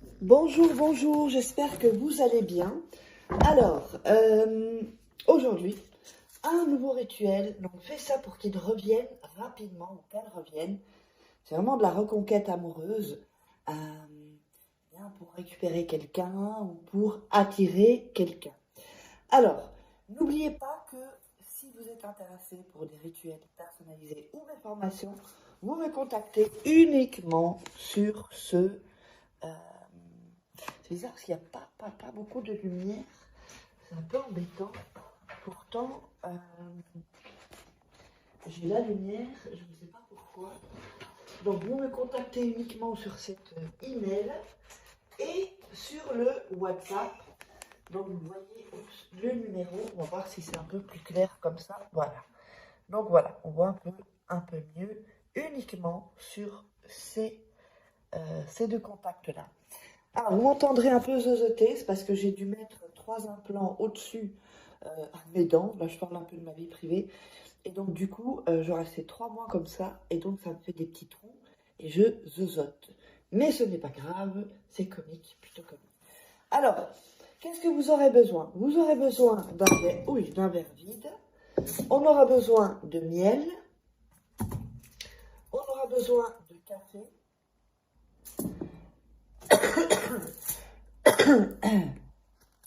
Bonjour, bonjour, j'espère que vous allez bien. Alors, aujourd'hui, un nouveau rituel. Donc, fais ça pour qu'il revienne rapidement ou qu'elle revienne. C'est vraiment de la reconquête amoureuse. euh, Bien pour récupérer quelqu'un ou pour attirer quelqu'un. Alors, n'oubliez pas que si vous êtes intéressé pour des rituels personnalisés ou mes formations, vous me contactez uniquement sur ce euh, c'est bizarre parce qu'il n'y a pas beaucoup de lumière. C'est un peu embêtant. Pourtant, j'ai la lumière, je ne sais pas pourquoi. Donc, vous me contactez uniquement sur cet email et sur le WhatsApp. Donc, vous voyez le numéro. On va voir si c'est un peu plus clair comme ça. Voilà. Donc, voilà, on voit un peu mieux uniquement sur ces deux contacts-là. Ah, vous m'entendrez un peu zozoter, c'est parce que j'ai dû mettre 3 implants au-dessus de mes dents. Là, je parle un peu de ma vie privée. Et donc, du coup, je restais 3 mois comme ça. Et donc, ça me fait des petits trous. Et je zozote. Mais ce n'est pas grave, c'est comique, plutôt comique. Alors, qu'est-ce que vous aurez besoin? Vous aurez besoin d'un verre vide. On aura besoin de miel. On aura besoin de café.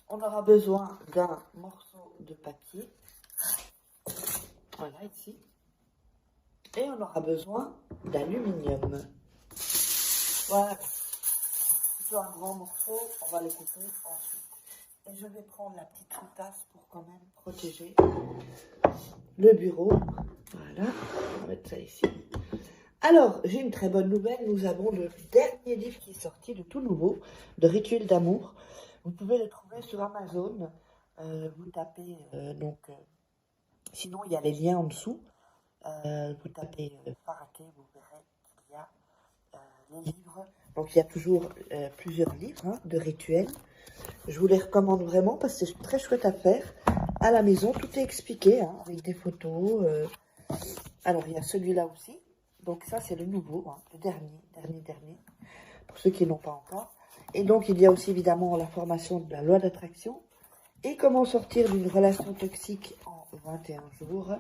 On aura besoin d'un morceau de papier. Voilà, ici. Et on aura besoin d'aluminium. Voilà. Plutôt un grand morceau, on va le couper ensuite. Et je vais prendre la petite tasse pour quand même protéger le bureau. Voilà, on va mettre ça ici. Alors, j'ai une très bonne nouvelle. Nous avons le dernier livre qui est sorti, de tout nouveau, de Rituel d'amour. Vous pouvez le trouver sur Amazon. Vous tapez, sinon il y a les liens en dessous. Vous tapez Faraké, vous verrez qu'il y a les livres. Donc il y a toujours plusieurs livres de rituels. Je vous les recommande vraiment parce que c'est très chouette à faire. À la maison, tout est expliqué avec des photos. Alors il y a celui-là aussi. Donc ça c'est le nouveau, le dernier, pour ceux qui n'ont pas encore. Et donc il y a aussi évidemment la formation de la loi d'attraction et comment sortir d'une relation toxique en 21 jours.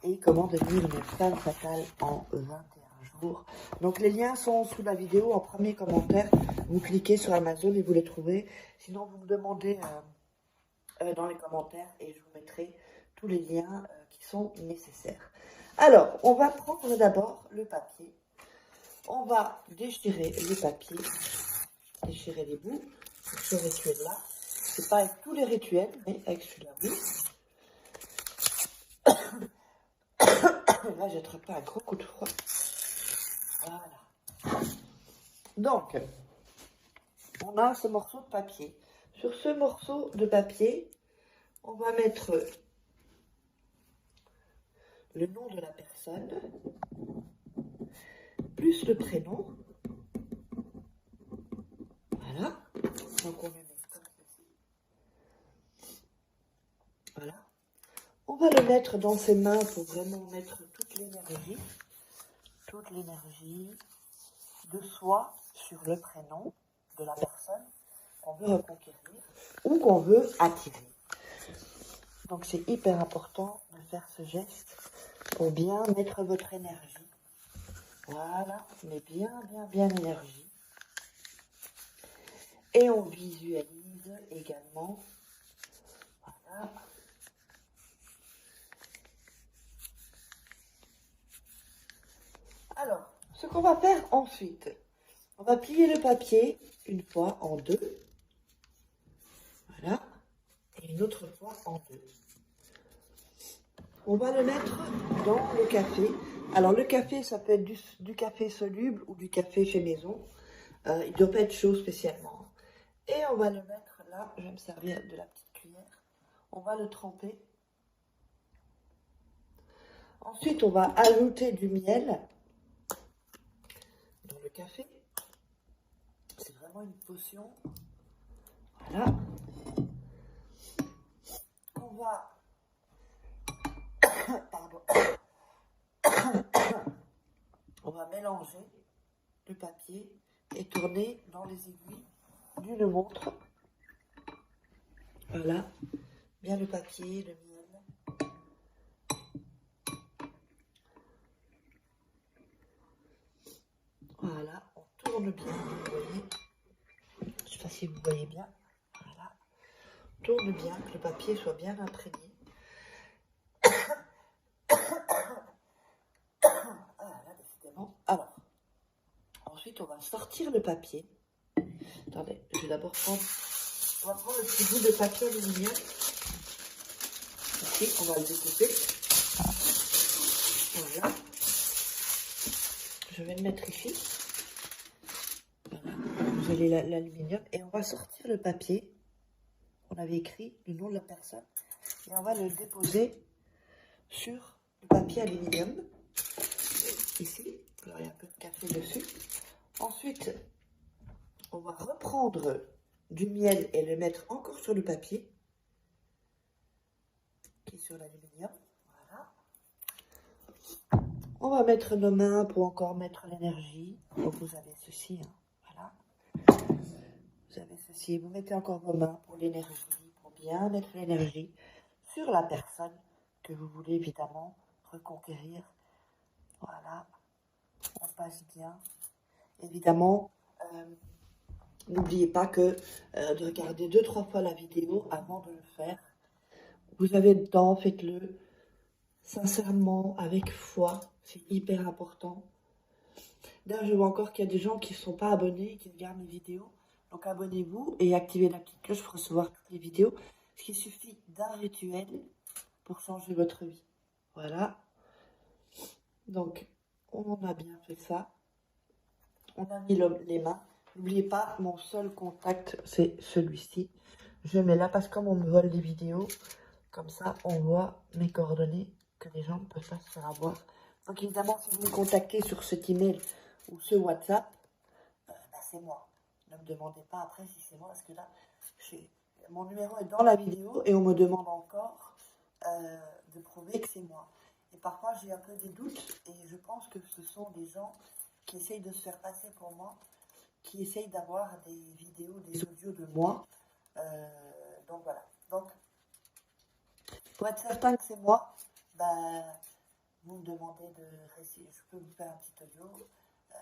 Et comment devenir une femme fatale en 21 jours. Donc les liens sont sous la vidéo en premier commentaire. Vous cliquez sur Amazon et vous les trouvez. Sinon vous me demandez dans les commentaires et je vous mettrai tous les liens qui sont nécessaires. Alors on va prendre d'abord le papier. On va déchirer le papier, déchirer les bouts pour ce rituel-là. C'est pas avec tous les rituels, mais avec celui-là, oui. Là, j'attrape pas un gros coup de froid. Voilà. Donc, on a ce morceau de papier. Sur ce morceau de papier, on va mettre le nom de la personne, plus le prénom. Voilà. Donc, on le met comme ceci. Voilà. On va le mettre dans ses mains pour vraiment mettre toute l'énergie de soi sur le prénom de la personne qu'on veut reconquérir ou qu'on veut attirer. Donc c'est hyper important de faire ce geste pour bien mettre votre énergie. Voilà, mais bien l'énergie. Et on visualise également. Voilà. Alors, ce qu'on va faire ensuite, on va plier le papier une fois en deux. Voilà. Et une autre fois en deux. On va le mettre dans le café. Alors le café, ça peut être du café soluble ou du café fait maison. Il ne doit pas être chaud spécialement. Et on va le mettre là, je vais me servir de la petite cuillère. On va le tremper. Ensuite, on va ajouter du miel dans le café. C'est vraiment une potion. Voilà. On va... Pardon. On va mélanger le papier et tourner dans les aiguilles d'une montre. Voilà, bien le papier, le miel. Voilà, on tourne bien, vous voyez. Je ne sais pas si vous voyez bien. Voilà, on tourne bien, que le papier soit bien imprégné. Voilà, décidément. Alors, ensuite, on va sortir le papier. Attendez, je vais d'abord prendre... On va prendre le petit bout de papier aluminium. Ici, on va le découper. Voilà. Je vais le mettre ici. Voilà. Vous allez l'aluminium. Et on va sortir le papier. On avait écrit le nom de la personne. Et on va le déposer sur le papier aluminium. Ici. Alors, il y a un peu de café dessus. Ensuite, on va reprendre du miel et le mettre encore sur le papier qui est sur l'aluminium. Voilà. On va mettre nos mains pour encore mettre l'énergie. Donc vous avez ceci, hein. Voilà. Vous avez ceci. Vous mettez encore vos mains pour l'énergie, pour bien mettre l'énergie sur la personne que vous voulez évidemment reconquérir. Voilà. On passe bien. Évidemment, n'oubliez pas que de regarder 2-3 fois la vidéo avant de le faire. Vous avez le temps, faites-le sincèrement, avec foi. C'est hyper important. D'ailleurs, je vois encore qu'il y a des gens qui ne sont pas abonnés et qui regardent mes vidéos. Donc abonnez-vous et activez la petite cloche pour recevoir toutes les vidéos. Parce qu'il suffit d'un rituel pour changer votre vie. Voilà. Donc, on a bien fait ça. On a mis les mains. N'oubliez pas, mon seul contact, c'est celui-ci. Je mets là parce que comme on me vole des vidéos, comme ça, on voit mes coordonnées que les gens ne peuvent pas se faire avoir. Donc évidemment, si vous me contactez sur cet email ou ce WhatsApp, c'est moi. Ne me demandez pas après si c'est moi, parce que là, mon numéro est dans la vidéo et on me demande encore de prouver que c'est moi. Et parfois, j'ai un peu des doutes et je pense que ce sont des gens qui essayent de se faire passer pour moi, qui essayent d'avoir des vidéos, des audios de moi. Donc voilà. Donc, pour être certain que c'est moi, vous me demandez de réciter. Je peux vous faire un petit audio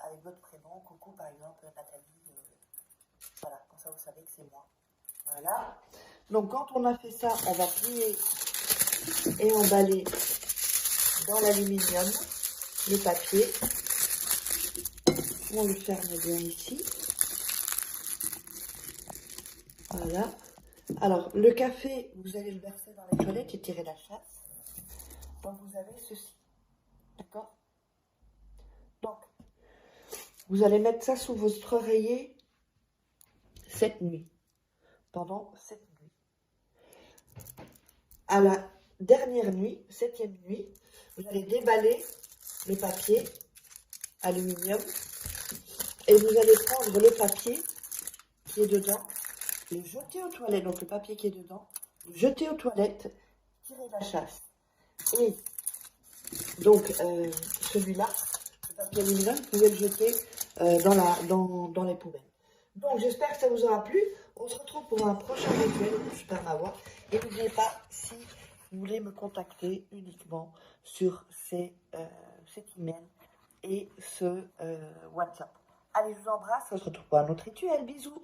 avec votre prénom. Coucou, par exemple, Nathalie. Voilà, comme ça vous savez que c'est moi. Voilà. Donc quand on a fait ça, on va plier et emballer dans l'aluminium le papier. On le ferme bien ici. Voilà. Alors, le café, vous allez le verser dans les toilettes et tirer la chasse. Donc, vous avez ceci. D'accord? Donc, vous allez mettre ça sous votre oreiller cette nuit. Pendant cette nuit. À la dernière nuit, 7e nuit, vous allez déballer le papier aluminium et vous allez prendre le papier qui est dedans, le jeter aux toilettes, donc le papier qui est dedans, le jeter aux toilettes, tirer la chasse. Et donc celui-là, le papier aluminium, vous pouvez le jeter dans les poubelles. Donc j'espère que ça vous aura plu. On se retrouve pour un prochain rituel, j'espère m'avoir. Et n'oubliez pas, si vous voulez me contacter uniquement sur cet email et ce WhatsApp. Allez, je vous embrasse, on se retrouve pour un autre rituel. Bisous.